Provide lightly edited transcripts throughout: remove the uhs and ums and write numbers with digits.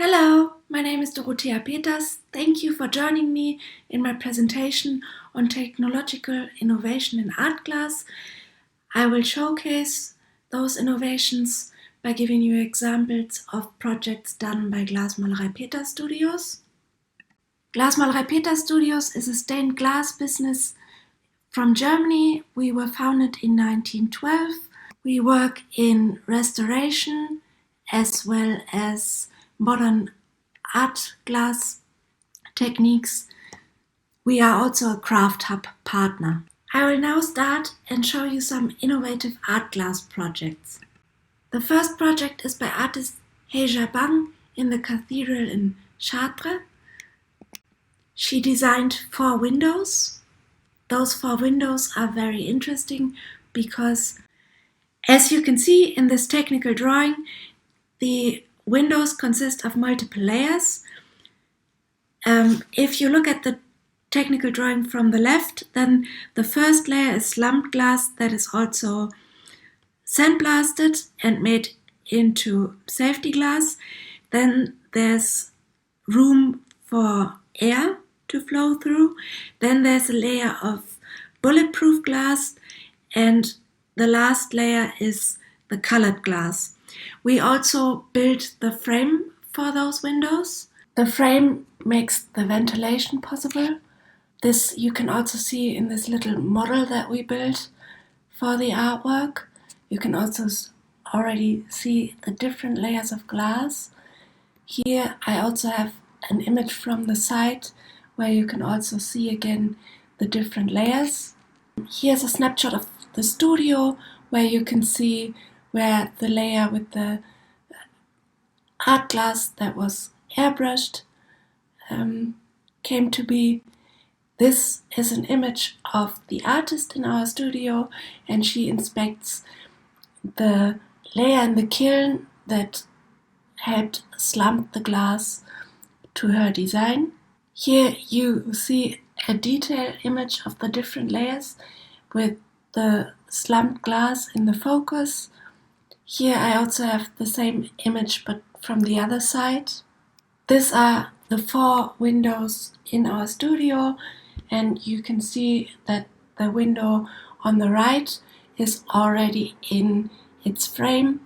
Hello, my name is Dorothea Peters. Thank you for joining me in my presentation on technological innovation in art glass. I will showcase those innovations by giving you examples of projects done by Glasmalerei Peters Studios. Glasmalerei Peters Studios is a stained glass business from Germany. We were founded in 1912. We work in restoration as well as modern art glass techniques. We are also a craft hub partner. I will now start and show you some innovative art glass projects. The first project is by artist Heja Bang in the cathedral in Chartres. She designed 4 windows. Those 4 windows are very interesting because, as you can see in this technical drawing, the windows consist of multiple layers. If you look at the technical drawing from the left, then the first layer is slumped glass that is also sandblasted and made into safety glass. Then there's room for air to flow through. Then there's a layer of bulletproof glass, and the last layer is the colored glass. We also built the frame for those windows. The frame makes the ventilation possible. This you can also see in this little model that we built for the artwork. You can also already see the different layers of glass. Here I also have an image from the side where you can also see again the different layers. Here's a snapshot of the studio where you can see where the layer with the art glass that was airbrushed came to be. This is an image of the artist in our studio, and she inspects the layer in the kiln that helped slump the glass to her design. Here you see a detailed image of the different layers with the slumped glass in the focus. Here I also have the same image but from the other side. These are the 4 windows in our studio, and you can see that the window on the right is already in its frame,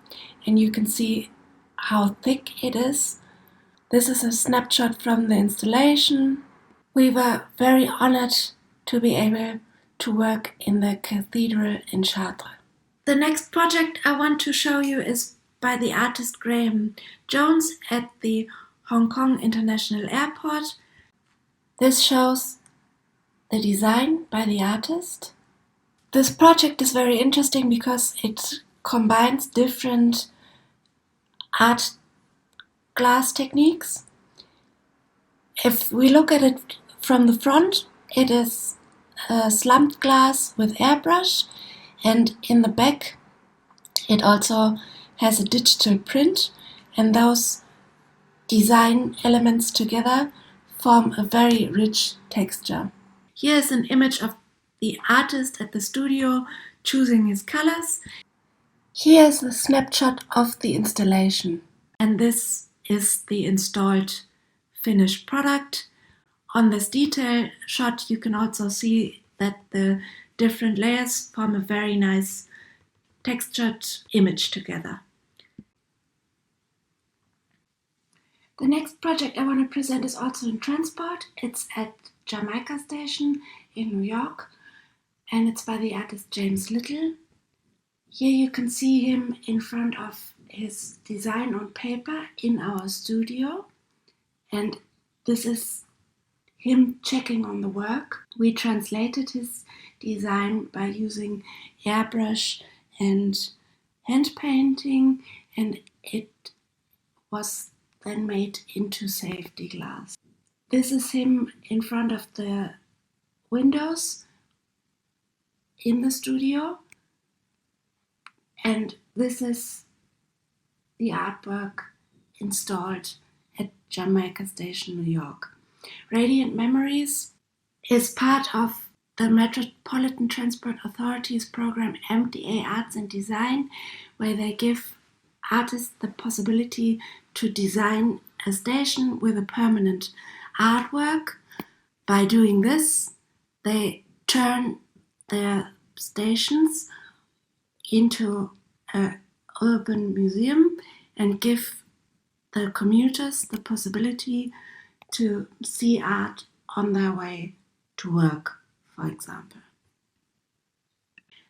and you can see how thick it is. This is a snapshot from the installation. We were very honored to be able to work in the cathedral in Chartres. The next project I want to show you is by the artist Graham Jones at the Hong Kong International Airport. This shows the design by the artist. This project is very interesting because it combines different art glass techniques. If we look at it from the front, it is slumped glass with airbrush, and in the back it also has a digital print, and those design elements together form a very rich texture. Here is an image of the artist at the studio choosing his colors. Here is a snapshot of the installation, and this is the installed finished product. On this detail shot you can also see that the different layers form a very nice textured image together. The next project I want to present is also in transport. It's at Jamaica Station in New York, and it's by the artist James Little. Here you can see him in front of his design on paper in our studio, and this is him checking on the work. We translated his design by using airbrush and hand painting, and it was then made into safety glass. This is him in front of the windows in the studio, and this is the artwork installed at Jamaica Station, New York. Radiant Memories is part of the Metropolitan Transport Authority's program MTA Arts and Design, where they give artists the possibility to design a station with a permanent artwork. By doing this, they turn their stations into an urban museum and give the commuters the possibility to see art on their way to work, for example.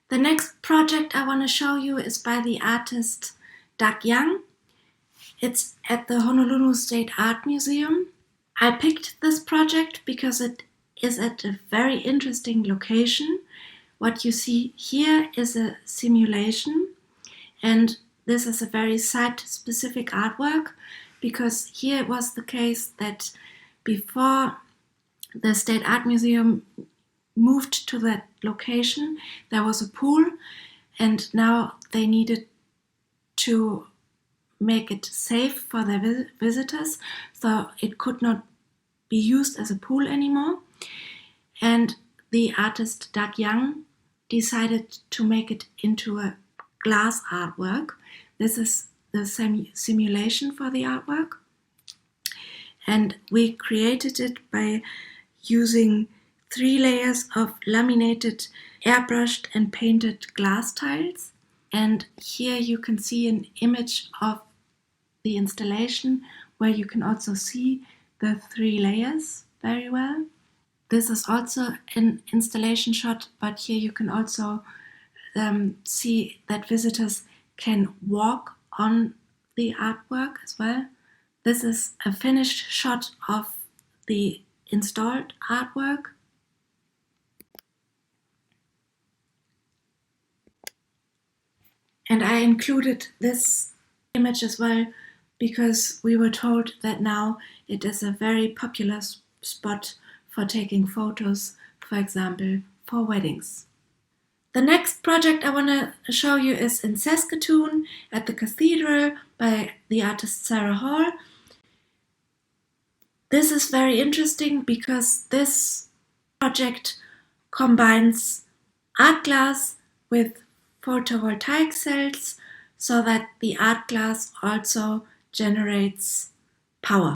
The next project I want to show you is by the artist Doug Young. It's at the Honolulu State Art Museum. I picked this project because it is at a very interesting location. What you see here is a simulation, and this is a very site-specific artwork, because here it was the case that before the State Art Museum moved to that location, there was a pool, and now they needed to make it safe for their visitors, so it could not be used as a pool anymore. And the artist Doug Young decided to make it into a glass artwork. This is the simulation for the artwork. And we created it by using 3 layers of laminated, airbrushed and painted glass tiles. And here you can see an image of the installation where you can also see the 3 layers very well. This is also an installation shot, but here you can also see that visitors can walk on the artwork as well. This is a finished shot of the installed artwork. And I included this image as well because we were told that now it is a very popular spot for taking photos, for example, for weddings. The next project I want to show you is in Saskatoon at the cathedral by the artist Sarah Hall. This is very interesting because this project combines art glass with photovoltaic cells so that the art glass also generates power.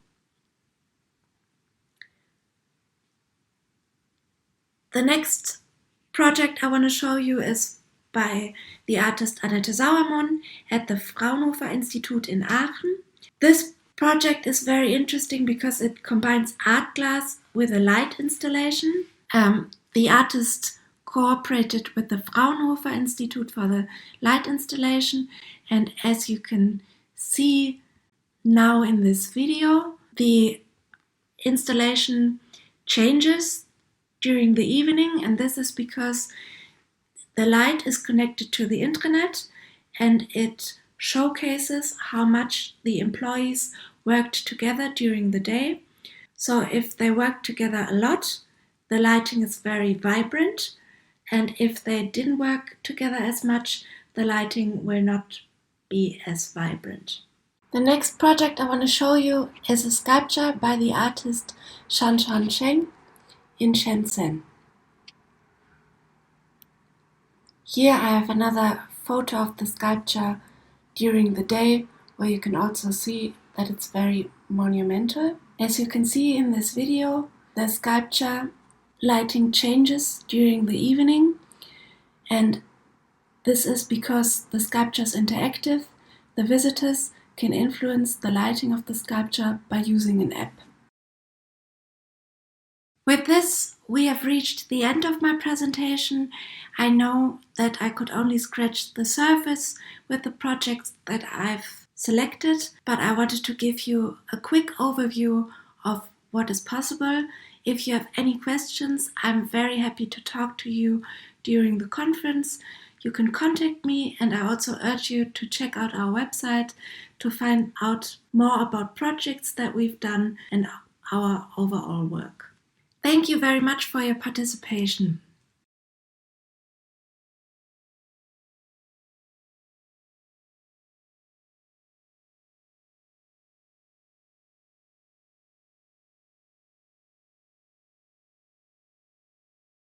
The next project I want to show you is by the artist Annette Sauermann at the Fraunhofer Institute in Aachen. This project is very interesting because it combines art glass with a light installation. The artist cooperated with the Fraunhofer Institute for the light installation, and as you can see now in this video, the installation changes during the evening, and this is because the light is connected to the intranet and it showcases how much the employees worked together during the day. So if they work together a lot, the lighting is very vibrant, and if they didn't work together as much, the lighting will not be as vibrant. The next project I want to show you is a sculpture by the artist Shanshan Cheng in Shenzhen. Here I have another photo of the sculpture during the day, where you can also see that it's very monumental. As you can see in this video, the sculpture lighting changes during the evening, and this is because the sculpture is interactive. The visitors can influence the lighting of the sculpture by using an app. With this, we have reached the end of my presentation. I know that I could only scratch the surface with the projects that I've selected, but I wanted to give you a quick overview of what is possible. If you have any questions, I'm very happy to talk to you during the conference. You can contact me, and I also urge you to check out our website to find out more about projects that we've done and our overall work. Thank you very much for your participation.